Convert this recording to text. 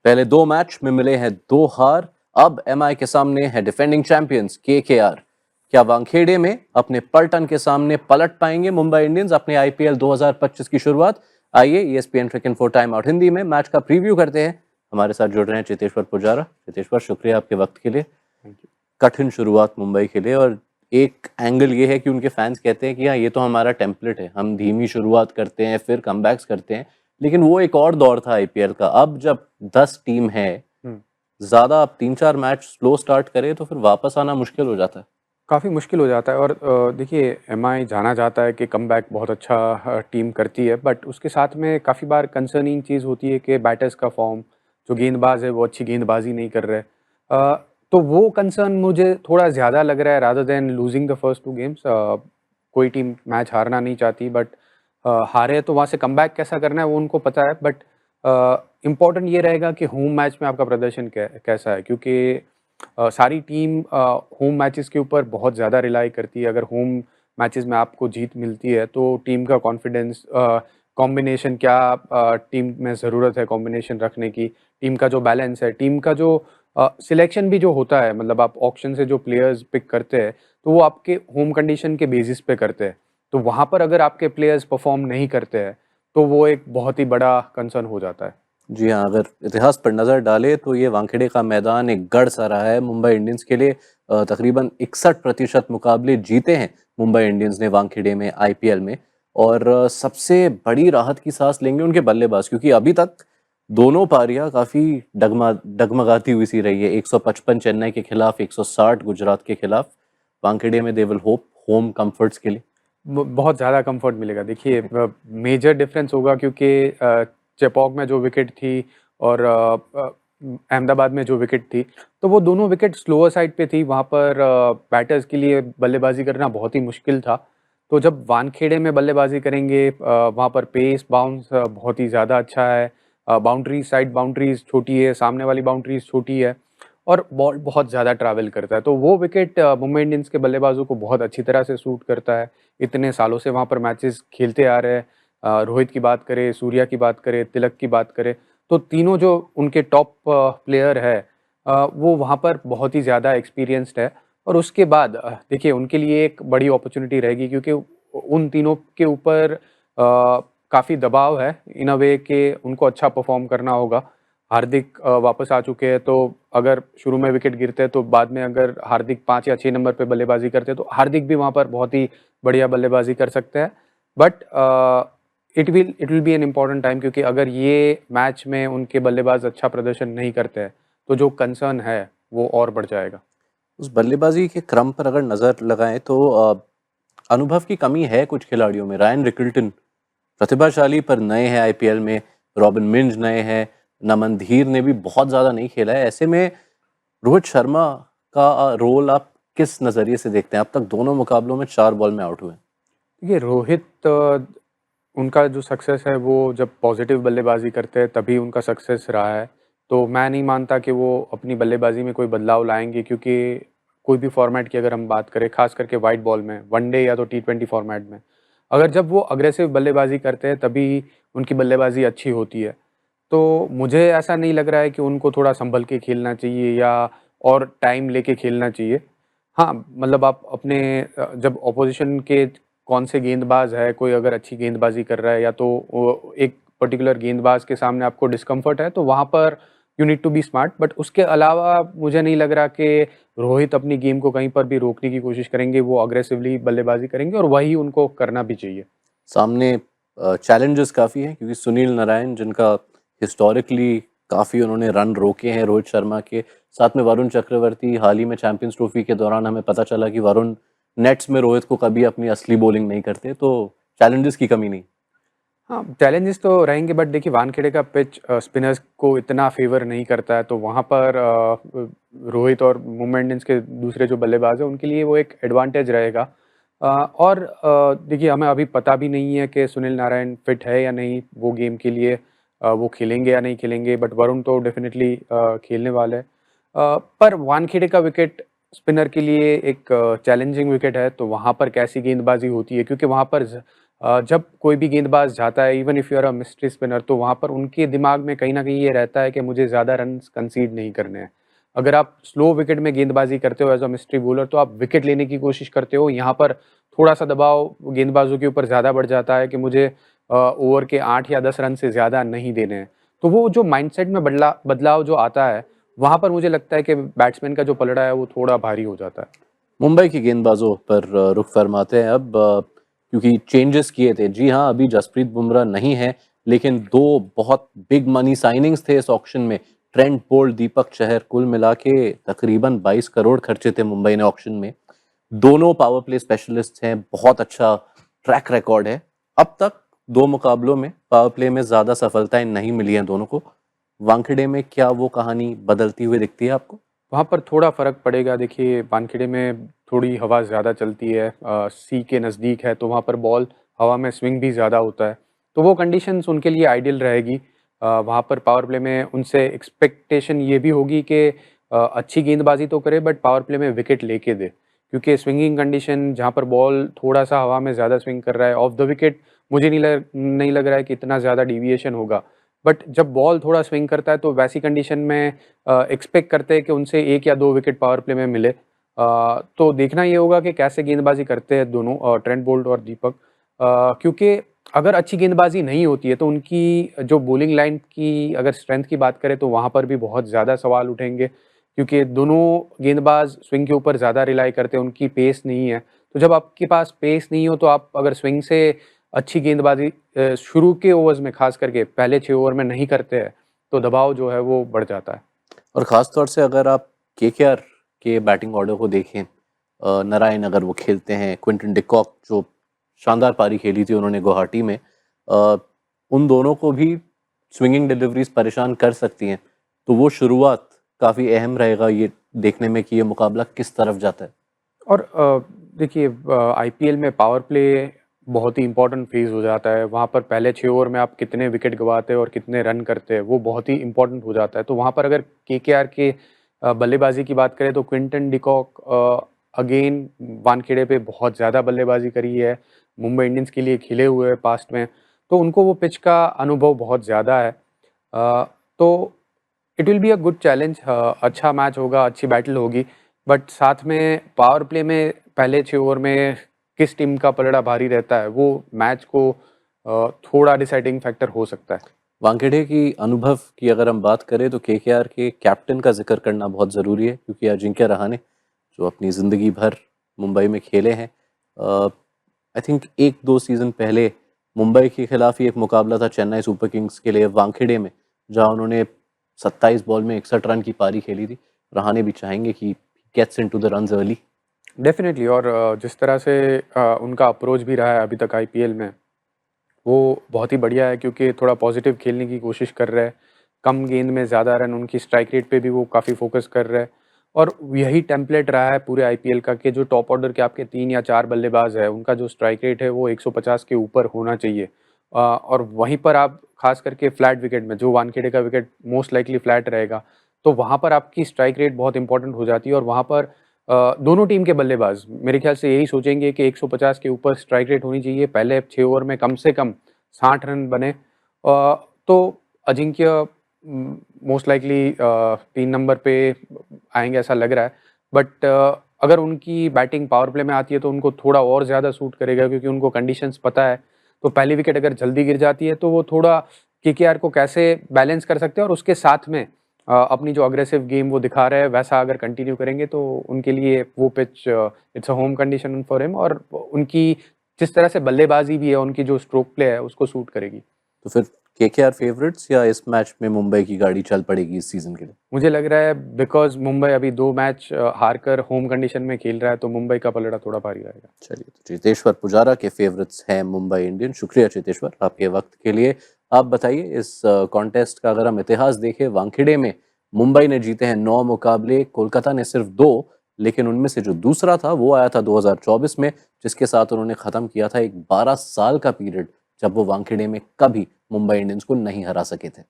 पहले 2 मैच में मिले हैं 2 हार। अब एमआई के सामने है डिफेंडिंग चैंपियंस केकेआर। क्या वानखेड़े में अपने पलटन के सामने पलट पाएंगे मुंबई इंडियंस अपने आईपीएल 2025 की शुरुआत? आइए ईएसपीएन क्रिक इन्फो टाइम आउट हिंदी में मैच का प्रीव्यू करते हैं। हमारे साथ जुड़ रहे हैं चेतेश्वर पुजारा। चेतेश्वर, शुक्रिया आपके वक्त के लिए। कठिन शुरुआत मुंबई के लिए, और एक एंगल ये है कि उनके फैंस कहते हैं कि हाँ, ये तो हमारा टेम्पलेट है, हम धीमी शुरुआत करते हैं फिर कमबैक्स करते हैं। लेकिन वो एक और दौर था आईपीएल का। अब जब 10 टीम है, ज्यादा आप 3-4 मैच स्लो स्टार्ट करें तो फिर वापस आना मुश्किल हो जाता है। काफ़ी मुश्किल हो जाता है। और देखिए, एमआई जाना जाता है कि कमबैक बहुत अच्छा टीम करती है, बट उसके साथ में काफ़ी बार कंसर्निंग चीज़ होती है कि बैटर्स का फॉर्म, जो गेंदबाज है वो अच्छी गेंदबाजी नहीं कर रहे। तो वो कंसर्न मुझे थोड़ा ज़्यादा लग रहा है rather than losing the first 2 games. कोई टीम मैच हारना नहीं चाहती, बट हारे तो वहाँ से कमबैक कैसा करना है वो उनको पता है। बट इम्पॉर्टेंट ये रहेगा कि होम मैच में आपका प्रदर्शन कैसा है, क्योंकि सारी टीम होम मैचेस के ऊपर बहुत ज़्यादा रिलाई करती है। अगर होम मैचेस में आपको जीत मिलती है तो टीम का कॉन्फिडेंस, कॉम्बिनेशन क्या टीम में ज़रूरत है कॉम्बिनेशन रखने की, टीम का जो बैलेंस है, टीम का जो सिलेक्शन भी जो होता है, मतलब आप ऑक्शन से जो प्लेयर्स पिक करते हैं तो वो आपके होम कंडीशन के बेसिस पे करते हैं। तो वहाँ पर अगर आपके प्लेयर्स परफॉर्म नहीं करते हैं तो वो एक बहुत ही बड़ा कंसर्न हो जाता है। जी हाँ, अगर इतिहास पर नजर डाले तो ये वानखेड़े का मैदान एक गढ़ सा रहा है मुंबई इंडियंस के लिए। तकरीबन 61% मुकाबले जीते हैं मुंबई इंडियंस ने वानखेड़े में आईपीएल में। और सबसे बड़ी राहत की सांस लेंगे उनके बल्लेबाज, क्योंकि अभी तक दोनों पारियां काफी डगमगाती हुई सी रही है। 155 चेन्नई के खिलाफ, 160 गुजरात के खिलाफ। वानखेड़े में they will hope home comforts के लिए। बहुत ज़्यादा कंफर्ट मिलेगा। देखिए, मेजर डिफरेंस होगा क्योंकि चेपॉक में जो विकेट थी और अहमदाबाद में जो विकेट थी, तो वो दोनों विकेट स्लोअर साइड पे थी। वहाँ पर बैटर्स के लिए बल्लेबाजी करना बहुत ही मुश्किल था। तो जब वानखेड़े में बल्लेबाजी करेंगे, वहाँ पर पेस बाउंस बहुत ही ज़्यादा अच्छा है। बाउंड्रीज, साइड बाउंड्रीज छोटी है, सामने वाली बाउंड्रीज छोटी है, और बॉल बहुत ज़्यादा ट्रैवल करता है। तो वो विकेट मुंबई इंडियंस के बल्लेबाजों को बहुत अच्छी तरह से सूट करता है। इतने सालों से वहाँ पर मैचेस खेलते आ रहे हैं। रोहित की बात करें, सूर्या की बात करें, तिलक की बात करें, तो तीनों जो उनके टॉप प्लेयर है, वो वहाँ पर बहुत ही ज़्यादा एक्सपीरियंस्ड है। और उसके बाद देखिए, उनके लिए एक बड़ी अपॉर्चुनिटी रहेगी, क्योंकि उन तीनों के ऊपर काफ़ी दबाव है इन अ वे कि उनको अच्छा परफॉर्म करना होगा। हार्दिक वापस आ चुके हैं, तो अगर शुरू में विकेट गिरते हैं तो बाद में अगर हार्दिक 5 या 6 नंबर पे बल्लेबाजी करते हैं तो हार्दिक भी वहाँ पर बहुत ही बढ़िया बल्लेबाजी कर सकते हैं। But it will be an important time, क्योंकि अगर ये मैच में उनके बल्लेबाज अच्छा प्रदर्शन नहीं करते हैं तो जो कंसर्न है वो और बढ़ जाएगा। उस बल्लेबाजी के क्रम पर अगर नजर लगाएं तो अनुभव की कमी है कुछ खिलाड़ियों में। रायन रिकल्टन प्रतिभाशाली पर नए हैं आईपीएल में। रॉबिन मिंज नए हैं। नमन धीर ने भी बहुत ज्यादा नहीं खेला है। ऐसे में रोहित शर्मा का रोल आप किस नजरिए से देखते हैं? अब तक दोनों मुकाबलों में 4 बॉल में आउट हुए हैं। देखिए, रोहित, उनका जो सक्सेस है वो जब पॉजिटिव बल्लेबाजी करते हैं तभी उनका सक्सेस रहा है। तो मैं नहीं मानता कि वो अपनी बल्लेबाजी में कोई बदलाव लाएंगे, क्योंकि कोई भी फॉर्मेट की अगर हम बात करें, खास करके वाइट बॉल में, वनडे या तो टी20 फॉर्मेट में, अगर जब वो अग्रेसिव बल्लेबाजी करते हैं तभी उनकी बल्लेबाजी अच्छी होती है। तो मुझे ऐसा नहीं लग रहा है कि उनको थोड़ा संभल के खेलना चाहिए या और टाइम लेके खेलना चाहिए। हाँ, मतलब आप अपने जब ऑपोजिशन के कौन से गेंदबाज है, कोई अगर अच्छी गेंदबाजी कर रहा है या तो वो एक पर्टिकुलर गेंदबाज के सामने आपको डिस्कम्फर्ट है, तो वहाँ पर you need to be smart. But उसके अलावा मुझे नहीं लग रहा कि रोहित अपनी गेम को कहीं पर भी रोकने की कोशिश करेंगे। वो अग्रेसिवली बल्लेबाजी करेंगे और वही उनको करना भी चाहिए। सामने चैलेंजेस काफ़ी हैं, क्योंकि सुनील नारायण, जिनका हिस्टोरिकली काफ़ी उन्होंने रन रोके हैं रोहित शर्मा के, साथ में वरुण चक्रवर्ती। हाल ही में चैंपियंस ट्रॉफी के दौरान हमें पता चला कि वरुण नेट्स में रोहित को कभी अपनी असली बॉलिंग नहीं करते। तो चैलेंजेस की कमी नहीं। हाँ, चैलेंजेस तो रहेंगे, बट देखिए, वानखेड़े का पिच स्पिनर्स को इतना फेवर नहीं करता है, तो वहाँ पर रोहित और मुंबई इंडियंस के दूसरे जो बल्लेबाज हैं उनके लिए वो एक एडवांटेज रहेगा। और देखिए, हमें अभी पता भी नहीं है कि सुनील नारायण फिट है या नहीं वो गेम के लिए, वो खेलेंगे या नहीं खेलेंगे। बट वरुण तो डेफिनेटली खेलने वाले हैं। पर वानखेड़े का विकेट स्पिनर के लिए एक चैलेंजिंग विकेट है, तो वहाँ पर कैसी गेंदबाजी होती है, क्योंकि वहाँ पर जब कोई भी गेंदबाज जाता है, even if you are a mystery spinner, तो वहाँ पर उनके दिमाग में कहीं न कहीं ये रहता है कि मुझे ज़्यादा रन्स कंसीड नहीं करने हैं। अगर आप स्लो विकेट में गेंदबाज़ी करते हो एज़ अ मिस्ट्री बॉलर, तो आप विकेट लेने की कोशिश करते हो। यहाँ पर थोड़ा-सा दबाव गेंदबाज़ों के ऊपर ज़्यादा बढ़ जाता है कि मुझे ओवर के 8 या 10 रन से ज़्यादा नहीं देने हैं। तो वो जो माइंडसेट में बदलाव जो आता है, वहाँ पर मुझे लगता है कि बैट्समैन का जो पलड़ा है, वो थोड़ा भारी हो जाता है। मुंबई के गेंदबाजों पर रुख फरमाते हैं अब, क्योंकि चेंजेस किए थे। जी हाँ, अभी जसप्रीत बुमराह नहीं है, लेकिन दो बहुत बिग मनी साइनिंग्स थे इस ऑक्शन में। ट्रेंट बोल्ट, दीपक चहर, कुल मिला के तकरीबन 22 करोड़ खर्चे थे मुंबई ने ऑक्शन में। दोनों पावर प्ले स्पेशलिस्ट हैं, बहुत अच्छा ट्रैक रिकॉर्ड है। अब तक दो मुकाबलों में पावर प्ले में ज्यादा सफलताएं नहीं मिली हैं दोनों को। वानखेड़े में क्या वो कहानी बदलती हुई दिखती है आपको? वहाँ पर थोड़ा फ़र्क पड़ेगा। देखिए, वानखेड़े में थोड़ी हवा ज़्यादा चलती है, सी के नज़दीक है, तो वहाँ पर बॉल हवा में स्विंग भी ज़्यादा होता है। तो वो कंडीशंस उनके लिए आइडियल रहेगी। वहाँ पर पावर प्ले में उनसे एक्सपेक्टेशन ये भी होगी कि अच्छी गेंदबाज़ी तो करे, बट पावर प्ले में विकेट लेके दे। क्योंकि स्विंगिंग कंडीशन जहाँ पर बॉल थोड़ा-सा हवा में ज़्यादा स्विंग कर रहा है, ऑफ द विकेट मुझे नहीं लग रहा है कि इतना ज़्यादा डेविएशन होगा। बट जब बॉल थोड़ा स्विंग करता है, तो वैसी कंडीशन में एक्सपेक्ट करते हैं कि उनसे 1 या 2 विकेट पावर प्ले में मिले। तो देखना ये होगा कि कैसे गेंदबाज़ी करते हैं दोनों, ट्रेंट बोल्ट और दीपक। क्योंकि अगर अच्छी गेंदबाज़ी नहीं होती है, तो उनकी जो बॉलिंग लाइन की अगर स्ट्रेंथ की बात करें, तो वहाँ पर भी बहुत ज़्यादा सवाल उठेंगे। क्योंकि दोनों गेंदबाज़ स्विंग के ऊपर ज़्यादा रिलाई करते हैं, उनकी पेस नहीं है। तो जब आपके पास पेस नहीं हो, तो आप अगर स्विंग से अच्छी गेंदबाज़ी शुरू के ओवर्स में ख़ास करके पहले 6 ओवर में नहीं करते हैं, तो दबाव जो है वो बढ़ जाता है। और ख़ास तौर से अगर आप केकेआर के बैटिंग ऑर्डर को देखें, नारायण अगर वो खेलते हैं, क्विंटन डिकॉक जो शानदार पारी खेली थी उन्होंने गुवाहाटी में, उन दोनों को भी स्विंगिंग डिलीवरीज परेशान कर सकती हैं। तो वो शुरुआत काफ़ी अहम रहेगा ये देखने में कि ये मुकाबला किस तरफ जाता है। और देखिए, आईपीएल में पावर प्ले बहुत ही इम्पोर्टेंट फेज़ हो जाता है। वहाँ पर पहले 6 ओवर में आप कितने विकेट गँवाते हैं और कितने रन करते हैं, वो बहुत ही इम्पोर्टेंट हो जाता है। तो वहाँ पर अगर केकेआर के बल्लेबाज़ी की बात करें, तो क्विंटन डिकॉक अगेन वानखेड़े पे बहुत ज़्यादा बल्लेबाज़ी करी है, मुंबई इंडियंस के लिए खेले हुए हैं पास्ट में, तो उनको वो पिच का अनुभव बहुत ज़्यादा है। तो it will be a good challenge. अच्छा मैच होगा, अच्छी बैटल होगी। बट साथ में पावर प्ले में पहले 6 ओवर में किस टीम का पलड़ा भारी रहता है, वो मैच को थोड़ा डिसाइडिंग फैक्टर हो सकता है। वानखेड़े की अनुभव की अगर हम बात करें तो केकेआर के कैप्टन का जिक्र करना बहुत ज़रूरी है, क्योंकि अजिंक्य रहाणे जो अपनी ज़िंदगी भर मुंबई में खेले हैं, आई थिंक 1-2 सीज़न पहले मुंबई के खिलाफ ही एक मुकाबला था चेन्नई सुपर किंग्स के लिए वानखेड़े में, जहां उन्होंने 27 बॉल में 61 रन की पारी खेली थी। रहाणे भी चाहेंगे कि gets into the runs early. Definitely. और जिस तरह से उनका अप्रोच भी रहा है अभी तक आईपीएल में, वो बहुत ही बढ़िया है, क्योंकि थोड़ा पॉजिटिव खेलने की कोशिश कर रहे हैं। कम गेंद में ज़्यादा रन, उनकी स्ट्राइक रेट पे भी वो काफ़ी फोकस कर रहे हैं। और यही टेम्पलेट रहा है पूरे आईपीएल का कि जो टॉप ऑर्डर के आपके 3 या 4 बल्लेबाज हैं, उनका जो स्ट्राइक रेट है वो 150 के ऊपर होना चाहिए। और वहीं पर आप खास करके फ्लैट विकेट में, जो वानखेड़े का विकेट मोस्ट लाइकली फ्लैट रहेगा, तो वहाँ पर आपकी स्ट्राइक रेट बहुत इंपॉर्टेंट हो जाती है। और वहाँ पर दोनों टीम के बल्लेबाज मेरे ख्याल से यही सोचेंगे कि 150 के ऊपर स्ट्राइक रेट होनी चाहिए, पहले 6 ओवर में कम से कम 60 रन बने। तो अजिंक्य मोस्ट लाइकली 3 नंबर पे आएँगे ऐसा लग रहा है। बट अगर उनकी बैटिंग पावर प्ले में आती है, तो उनको थोड़ा और ज़्यादा सूट करेगा, क्योंकि उनको कंडीशंस पता है। तो पहली विकेट अगर जल्दी गिर जाती है, तो वो थोड़ा केकेआर को कैसे बैलेंस कर सकते हैं, और उसके साथ में अपनी जो अग्रेसिव गेम वो दिखा रहे हैं, वैसा अगर कंटिन्यू करेंगे, तो उनके लिए वो pitch it's a home condition for him. और उनकी जिस तरह से बल्लेबाजी भी है, उनकी जो स्ट्रोक प्ले है, उसको सूट करेगी। तो फिर केकेआर फेवरेट्स या इस मैच में मुंबई की गाड़ी चल पड़ेगी इस सीजन के लिए? मुझे लग रहा है बिकॉज़ मुंबई अभी 2 मैच हार कर होम कंडीशन में खेल रहा है, तो मुंबई का पलड़ा थोड़ा भारी रहेगा। चलिए, तो चेतेश्वर पुजारा के फेवरेट्स हैं मुंबई इंडियन। शुक्रिया चेतेश्वर आपके वक्त के लिए। आप बताइए, इस कॉन्टेस्ट का अगर हम इतिहास देखें, वानखेड़े में मुंबई ने जीते हैं 9 मुकाबले, कोलकाता ने सिर्फ 2, लेकिन उनमें से जो दूसरा था वो आया था 2024 में, जिसके साथ उन्होंने ख़त्म किया था एक 12 साल का पीरियड जब वो वानखेड़े में कभी मुंबई इंडियंस को नहीं हरा सके थे।